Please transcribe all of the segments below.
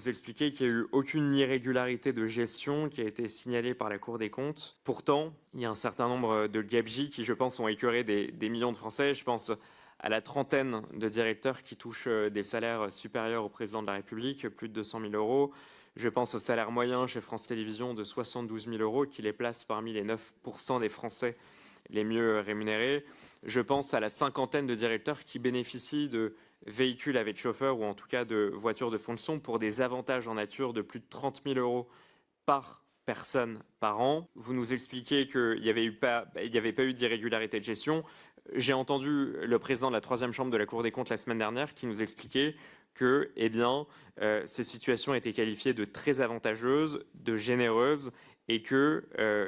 Vous expliquez qu'il n'y a eu aucune irrégularité de gestion qui a été signalée par la Cour des comptes. Pourtant, il y a un certain nombre de gabegies qui, je pense, ont écœuré des millions de Français. Je pense à la trentaine de directeurs qui touchent des salaires supérieurs au président de la République, plus de 200 000 euros. Je pense au salaire moyen chez France Télévisions de 72 000 euros, qui les place parmi les 9% des Français les mieux rémunérés. Je pense à la cinquantaine de directeurs qui bénéficient de véhicules avec chauffeur ou en tout cas de voitures de fonction pour des avantages en nature de plus de 30 000 euros par personne par an. Vous nous expliquez qu'il n'y avait pas eu d'irrégularité de gestion. J'ai entendu le président de la troisième chambre de la Cour des comptes la semaine dernière qui nous expliquait que ces situations étaient qualifiées de très avantageuses, de généreuses et que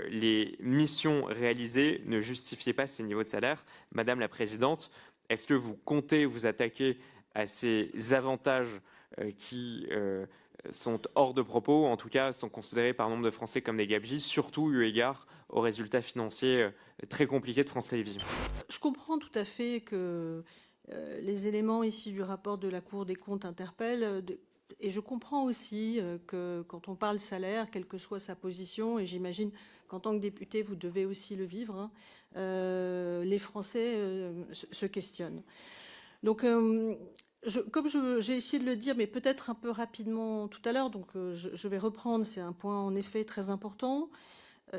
les missions réalisées ne justifiaient pas ces niveaux de salaire. Madame la Présidente, est-ce que vous comptez vous attaquer à ces avantages qui sont hors de propos, en tout cas sont considérés par nombre de Français comme des gabegies, surtout eu égard aux résultats financiers très compliqués de France Télévisions? Je comprends tout à fait que les éléments ici du rapport de la Cour des comptes interpellent. Et je comprends aussi que quand on parle salaire, quelle que soit sa position, et j'imagine qu'en tant que député, vous devez aussi le vivre, hein, les Français se questionnent. Donc, comme j'ai essayé de le dire, mais peut-être un peu rapidement tout à l'heure, donc je vais reprendre, c'est un point en effet très important.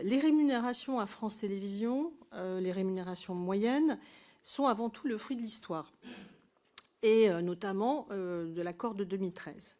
Les rémunérations à France Télévisions, les rémunérations moyennes, sont avant tout le fruit de l'histoire, et notamment de l'accord de 2013.